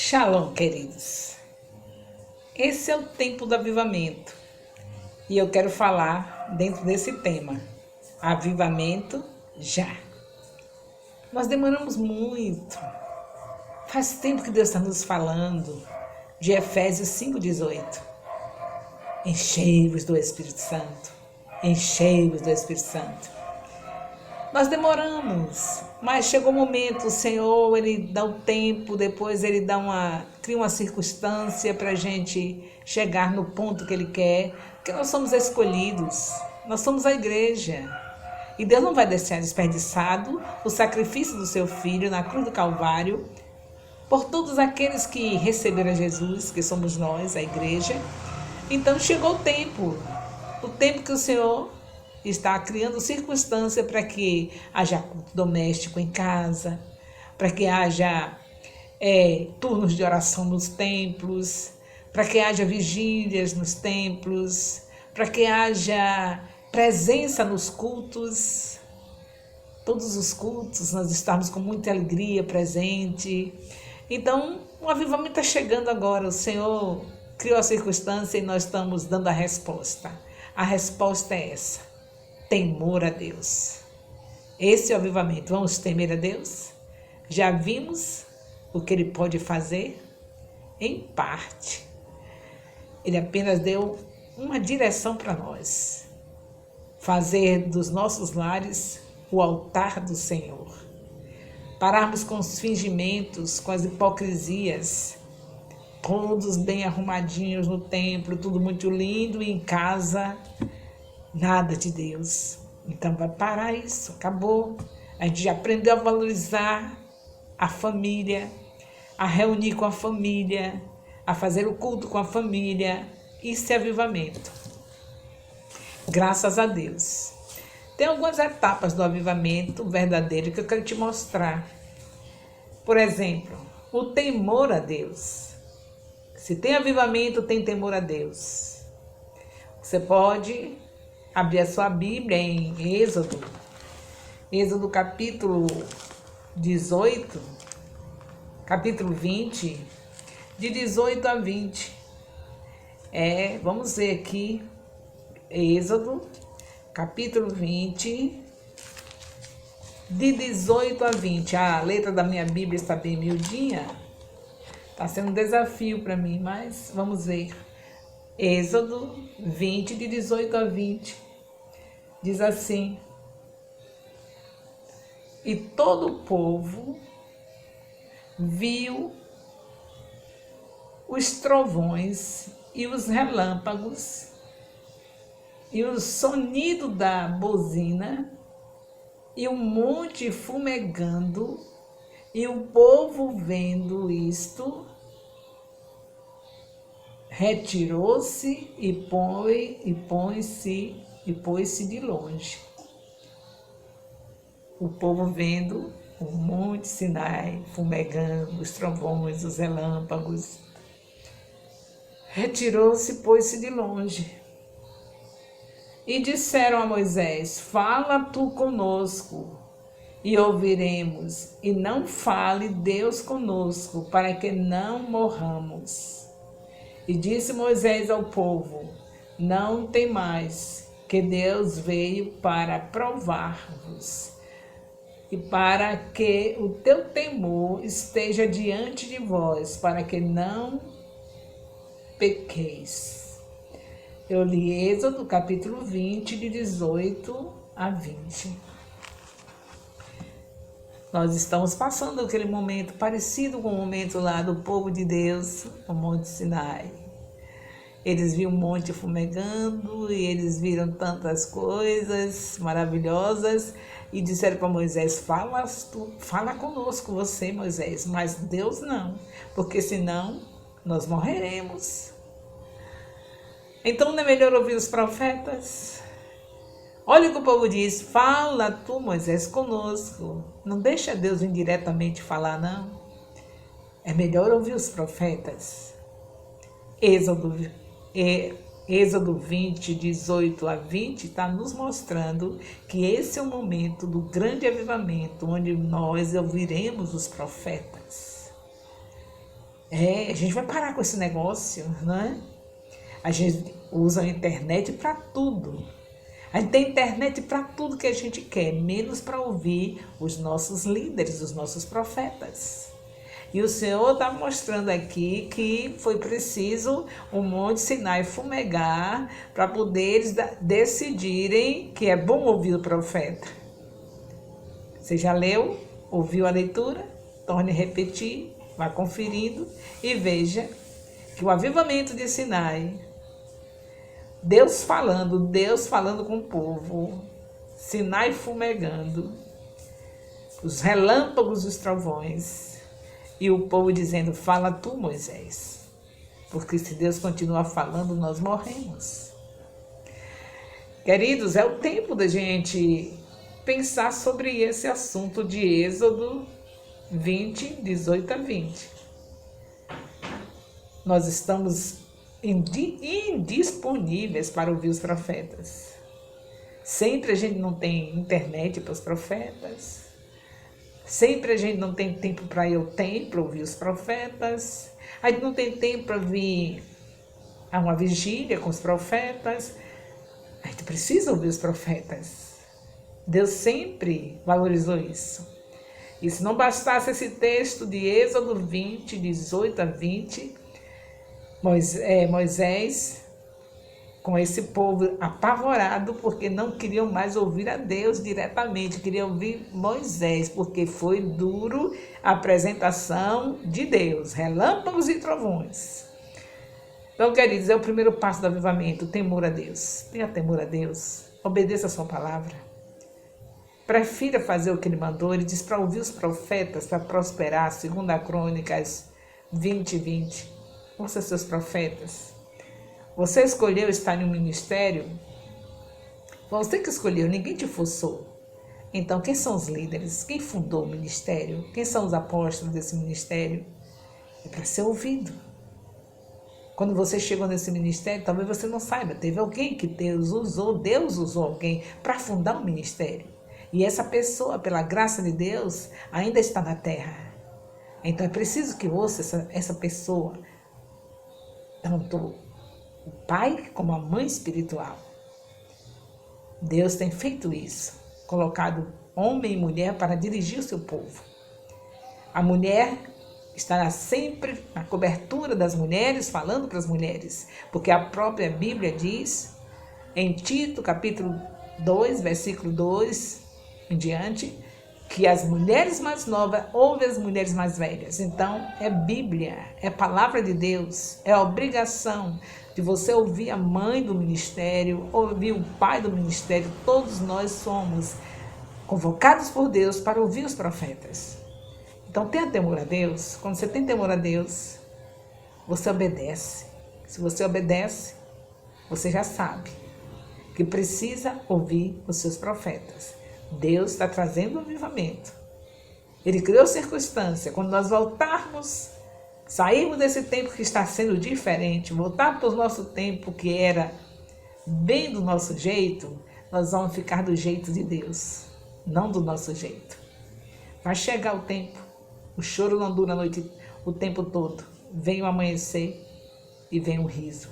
Shalom, queridos. Esse é o tempo do avivamento e eu quero falar dentro desse tema: avivamento já. Nós demoramos muito. Faz tempo que Deus está nos falando de Efésios 5,18. Enchei-vos do Espírito Santo. Enchei-vos do Espírito Santo. Nós demoramos, mas chegou o momento, o Senhor, Ele dá o tempo, depois Ele cria uma circunstância para a gente chegar no ponto que Ele quer, porque nós somos escolhidos, nós somos a igreja. E Deus não vai deixar desperdiçado o sacrifício do seu Filho na cruz do Calvário, por todos aqueles que receberam a Jesus, que somos nós, a igreja. Então chegou o tempo que o Senhor está criando circunstância para que haja culto doméstico em casa, para que haja turnos de oração nos templos, para que haja vigílias nos templos, para que haja presença nos cultos. Todos os cultos nós estamos com muita alegria presente. Então, o avivamento está chegando agora. O Senhor criou a circunstância e nós estamos dando a resposta. A resposta é essa: temor a Deus. Esse é o avivamento. Vamos temer a Deus? Já vimos o que Ele pode fazer? Em parte. Ele apenas deu uma direção para nós: fazer dos nossos lares o altar do Senhor. Pararmos com os fingimentos, com as hipocrisias, todos bem arrumadinhos no templo, tudo muito lindo, e em casa nada de Deus. Então vai parar isso, acabou. A gente já aprendeu a valorizar a família, a reunir com a família, a fazer o culto com a família. Isso é avivamento. Graças a Deus. Tem algumas etapas do avivamento verdadeiro que eu quero te mostrar. Por exemplo, o temor a Deus. Se tem avivamento, tem temor a Deus. Você pode abrir a sua Bíblia em Êxodo capítulo 18, capítulo 20, de 18 a 20. Vamos ver aqui, Êxodo, capítulo 20, de 18 a 20. A letra da minha Bíblia está bem miudinha. Está sendo um desafio para mim, mas vamos ver. Êxodo 20, de 18 a 20, diz assim: e todo o povo viu os trovões e os relâmpagos e o sonido da buzina e o monte fumegando, e o povo vendo isto retirou-se e pôs-se de longe. O povo vendo o monte Sinai fumegando, os trovões, os relâmpagos, retirou-se e pôs-se de longe. E disseram a Moisés: fala tu conosco e ouviremos, e não fale Deus conosco, para que não morramos. E disse Moisés ao povo: não temais, que Deus veio para provar-vos, e para que o teu temor esteja diante de vós, para que não pequeis. Eu li Êxodo capítulo 20, de 18 a 20. Nós estamos passando aquele momento parecido com o momento lá do povo de Deus, no Monte Sinai. Eles viram um monte fumegando e eles viram tantas coisas maravilhosas e disseram para Moisés: fala conosco você, Moisés, mas Deus não, porque senão nós morreremos. Então não é melhor ouvir os profetas? Olha o que o povo diz: fala tu, Moisés, conosco. Não deixa Deus indiretamente falar, não. É melhor ouvir os profetas. Êxodo 20, 18 a 20 está nos mostrando que esse é o momento do grande avivamento, onde nós ouviremos os profetas. A gente vai parar com esse negócio, né? A gente usa a internet para tudo. A gente tem internet para tudo que a gente quer, menos para ouvir os nossos líderes, os nossos profetas. E o Senhor está mostrando aqui que foi preciso o Monte Sinai fumegar para poder eles decidirem que é bom ouvir o profeta. Você já leu? Ouviu a leitura? Torne a repetir, vá conferindo e veja que o avivamento de Sinai, Deus falando com o povo, Sinai fumegando, os relâmpagos, os trovões, e o povo dizendo, fala tu, Moisés, porque se Deus continua falando, nós morremos. Queridos, é o tempo da gente pensar sobre esse assunto de Êxodo 20, 18 a 20. Nós estamos indisponíveis para ouvir os profetas. Sempre a gente não tem internet para os profetas. Sempre a gente não tem tempo para ir ao templo ouvir os profetas. A gente não tem tempo para vir a uma vigília com os profetas. A gente precisa ouvir os profetas. Deus sempre valorizou isso. E se não bastasse esse texto de Êxodo 20, 18 a 20, Moisés, com esse povo apavorado, porque não queriam mais ouvir a Deus diretamente, queriam ouvir Moisés, porque foi duro a apresentação de Deus, relâmpagos e trovões. Então, queridos, é o primeiro passo do avivamento, temor a Deus. Tenha temor a Deus, obedeça a sua palavra. Prefira fazer o que ele mandou. Ele diz para ouvir os profetas, para prosperar, segundo a Crônicas 20, 20. Ouça seus profetas. Você escolheu estar em um ministério? Você que escolheu, ninguém te forçou. Então, quem são os líderes? Quem fundou o ministério? Quem são os apóstolos desse ministério? É para ser ouvido. Quando você chegou nesse ministério, talvez você não saiba, teve alguém que Deus usou alguém para fundar um ministério. E essa pessoa, pela graça de Deus, ainda está na terra. Então é preciso que ouça essa pessoa, tanto o pai como a mãe espiritual. Deus tem feito isso, colocado homem e mulher para dirigir o seu povo. A mulher estará sempre na cobertura das mulheres, falando para as mulheres, porque a própria Bíblia diz, em Tito, capítulo 2, versículo 2 em diante, que as mulheres mais novas ouvem as mulheres mais velhas. Então, é Bíblia, é palavra de Deus, é a obrigação de você ouvir a mãe do ministério, ouvir o pai do ministério. Todos nós somos convocados por Deus para ouvir os profetas. Então, tenha temor a Deus. Quando você tem temor a Deus, você obedece. Se você obedece, você já sabe que precisa ouvir os seus profetas. Deus está trazendo um avivamento. Ele criou circunstância. Quando nós voltarmos, sairmos desse tempo que está sendo diferente, voltar para o nosso tempo que era bem do nosso jeito, nós vamos ficar do jeito de Deus, não do nosso jeito. Vai chegar o tempo, o choro não dura a noite o tempo todo. Vem o amanhecer e vem o riso.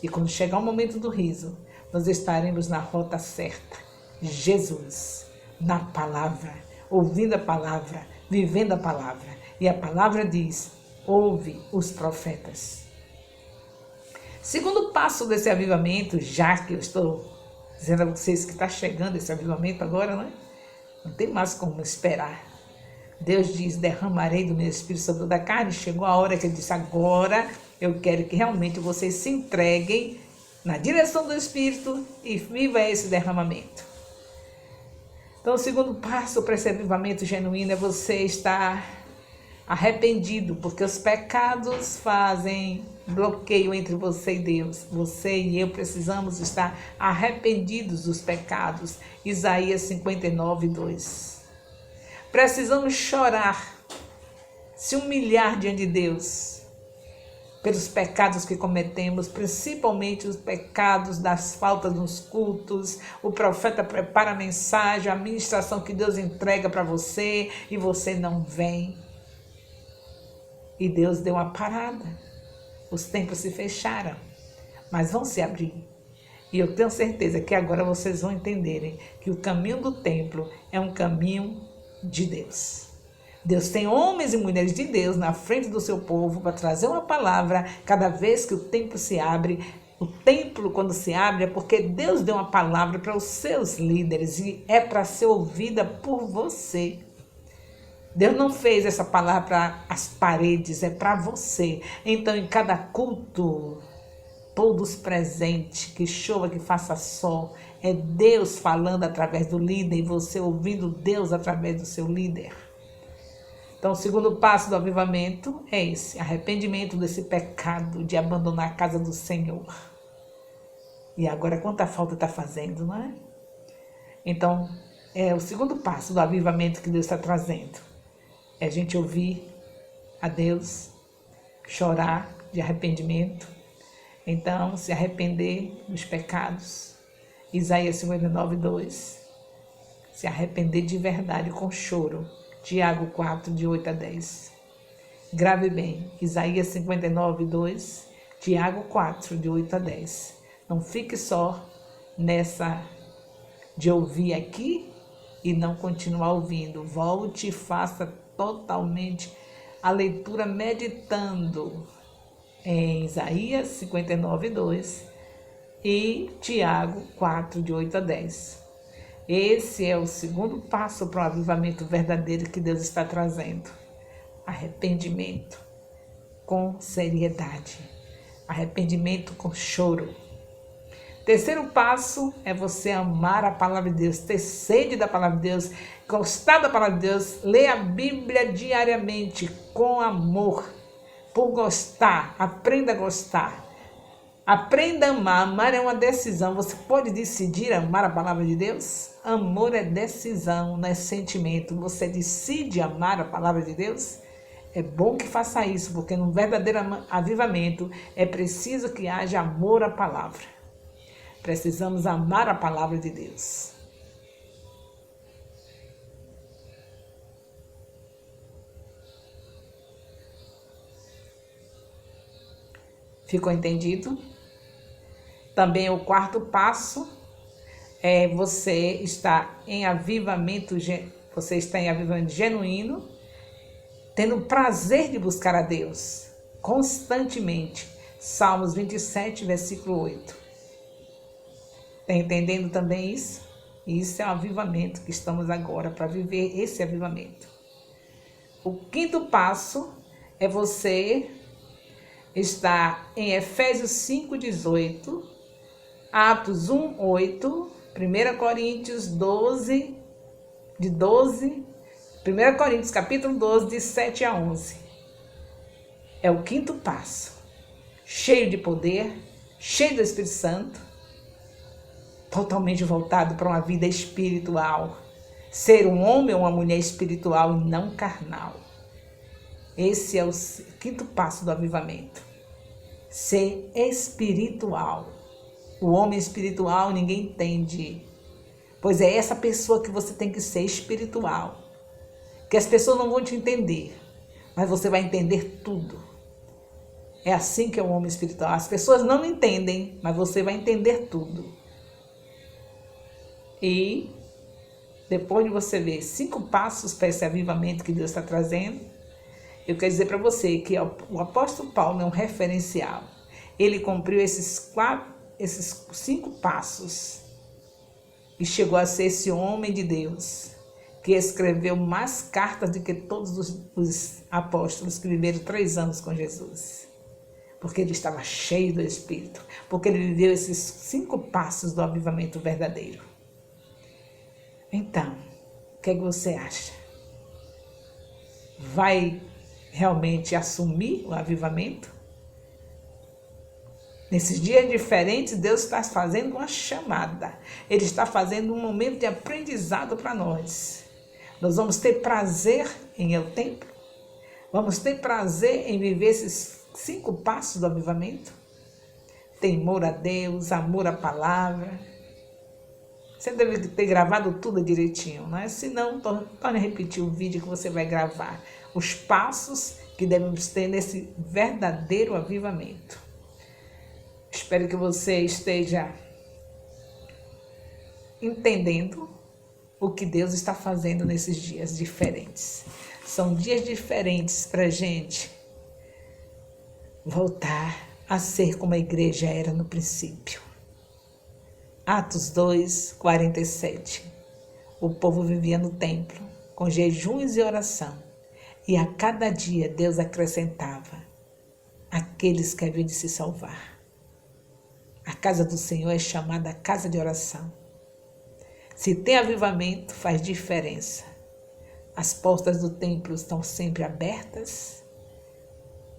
E quando chegar o momento do riso, nós estaremos na rota certa. Jesus, na palavra, ouvindo a palavra, vivendo a palavra. E a palavra diz, ouve os profetas. Segundo passo desse avivamento, já que eu estou dizendo a vocês que está chegando esse avivamento agora, né? Não tem mais como esperar. Deus diz, derramarei do meu espírito sobre toda a carne. Chegou a hora que ele disse, agora eu quero que realmente vocês se entreguem na direção do Espírito e viva esse derramamento. Então, o segundo passo para esse avivamento genuíno é você estar arrependido, porque os pecados fazem bloqueio entre você e Deus. Você e eu precisamos estar arrependidos dos pecados. Isaías 59, 2. Precisamos chorar, se humilhar diante de Deus pelos pecados que cometemos, principalmente os pecados das faltas nos cultos. O profeta prepara a mensagem, a ministração que Deus entrega para você e você não vem. E Deus deu uma parada. Os templos se fecharam, mas vão se abrir. E eu tenho certeza que agora vocês vão entenderem que o caminho do templo é um caminho de Deus. Deus tem homens e mulheres de Deus na frente do seu povo para trazer uma palavra cada vez que o templo se abre. O templo, quando se abre, é porque Deus deu uma palavra para os seus líderes e é para ser ouvida por você. Deus não fez essa palavra para as paredes, é para você. Então, em cada culto, todos presentes, que chova, que faça sol, é Deus falando através do líder e você ouvindo Deus através do seu líder. Então, o segundo passo do avivamento é esse, arrependimento desse pecado de abandonar a casa do Senhor. E agora, quanta falta está fazendo, não é? Então, é o segundo passo do avivamento que Deus está trazendo. É a gente ouvir a Deus, chorar de arrependimento. Então, se arrepender dos pecados. Isaías 59:2. Se arrepender de verdade com choro. Tiago 4, de 8 a 10. Grave bem, Isaías 59:2, Tiago 4, de 8 a 10. Não fique só nessa de ouvir aqui e não continuar ouvindo. Volte e faça totalmente a leitura meditando em Isaías 59:2 e Tiago 4, de 8 a 10. Esse é o segundo passo para o avivamento verdadeiro que Deus está trazendo. Arrependimento com seriedade. Arrependimento com choro. Terceiro passo é você amar a palavra de Deus, ter sede da palavra de Deus, gostar da palavra de Deus, ler a Bíblia diariamente com amor, por gostar, aprenda a gostar. Aprenda a amar. Amar é uma decisão. Você pode decidir amar a palavra de Deus? Amor é decisão, não é sentimento. Você decide amar a palavra de Deus? É bom que faça isso, porque num verdadeiro avivamento é preciso que haja amor à palavra. Precisamos amar a palavra de Deus. Ficou entendido? Também o quarto passo é você estar em avivamento, você está em avivamento genuíno, tendo prazer de buscar a Deus constantemente. Salmos 27, versículo 8. Está entendendo também isso? Isso é um avivamento que estamos agora para viver esse avivamento. O quinto passo é você estar em Efésios 5:18, Atos 1:8, 1 Coríntios 12, de 12, 1 Coríntios capítulo 12, de 7 a 11. É o quinto passo. Cheio de poder, cheio do Espírito Santo, totalmente voltado para uma vida espiritual. Ser um homem ou uma mulher espiritual e não carnal. Esse é o quinto passo do avivamento. Ser espiritual. O homem espiritual ninguém entende. Pois é essa pessoa que você tem que ser espiritual. Que as pessoas não vão te entender, mas você vai entender tudo. É assim que é o homem espiritual. As pessoas não entendem, mas você vai entender tudo. E depois de você ver 5 passos para esse avivamento que Deus está trazendo, eu quero dizer para você que o apóstolo Paulo é um referencial. Ele cumpriu esses 5 passos e chegou a ser esse homem de Deus que escreveu mais cartas do que todos os apóstolos que viveram 3 anos com Jesus. Porque ele estava cheio do Espírito. Porque ele viveu esses 5 passos do avivamento verdadeiro. Então, o que você acha? Vai realmente assumir o avivamento? Nesses dias diferentes, Deus está fazendo uma chamada. Ele está fazendo um momento de aprendizado para nós. Nós vamos ter prazer em ir ao templo. Vamos ter prazer em viver esses 5 passos do avivamento. Temor a Deus, amor à palavra. Você deve ter gravado tudo direitinho, não é? Se não, torne a repetir o vídeo que você vai gravar. Os passos que devemos ter nesse verdadeiro avivamento. Espero que você esteja entendendo o que Deus está fazendo nesses dias diferentes. São dias diferentes para a gente voltar a ser como a igreja era no princípio. Atos 2, 47. O povo vivia no templo, com jejuns e oração, e a cada dia Deus acrescentava aqueles que haviam de se salvar. A casa do Senhor é chamada casa de oração. Se tem avivamento, faz diferença. As portas do templo estão sempre abertas.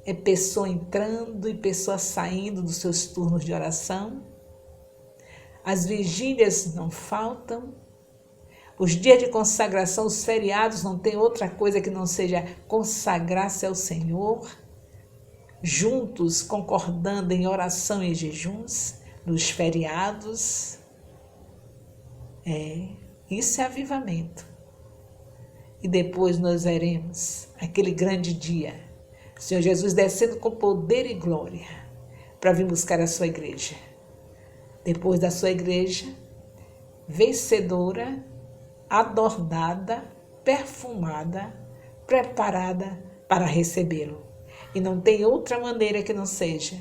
É pessoa entrando e pessoa saindo dos seus turnos de oração. As vigílias não faltam. Os dias de consagração, os feriados, não tem outra coisa que não seja consagrar-se ao Senhor. Juntos, concordando em oração e jejuns, nos feriados. Isso é avivamento. E depois nós veremos aquele grande dia, o Senhor Jesus descendo com poder e glória para vir buscar a sua igreja. Depois da sua igreja, vencedora, adornada, perfumada, preparada para recebê-lo. E não tem outra maneira que não seja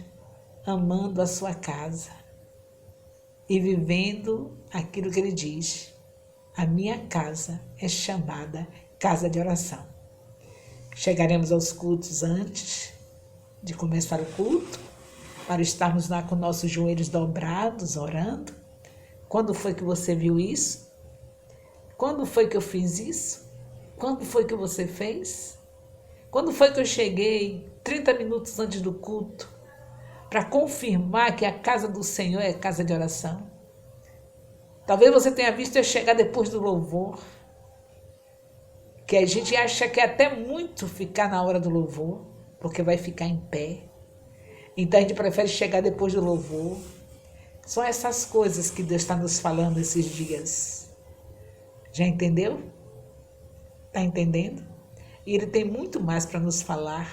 amando a sua casa e vivendo aquilo que ele diz. A minha casa é chamada casa de oração. Chegaremos aos cultos antes de começar o culto, para estarmos lá com nossos joelhos dobrados, orando. Quando foi que você viu isso? Quando foi que eu fiz isso? Quando foi que você fez? Quando foi que eu cheguei 30 minutos antes do culto para confirmar que a casa do Senhor é casa de oração? Talvez você tenha visto eu chegar depois do louvor, que a gente acha que é até muito ficar na hora do louvor, porque vai ficar em pé. Então a gente prefere chegar depois do louvor. São essas coisas que Deus está nos falando esses dias. Já entendeu? Está entendendo? E Ele tem muito mais para nos falar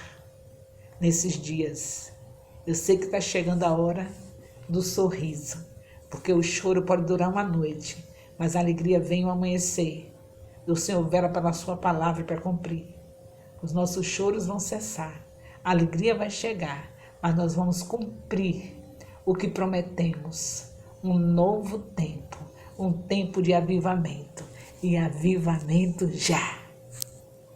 nesses dias. Eu sei que está chegando a hora do sorriso, porque o choro pode durar uma noite, mas a alegria vem ao amanhecer. O Senhor vela pela sua palavra para cumprir. Os nossos choros vão cessar, a alegria vai chegar, mas nós vamos cumprir o que prometemos. Um novo tempo, um tempo de avivamento. E avivamento já.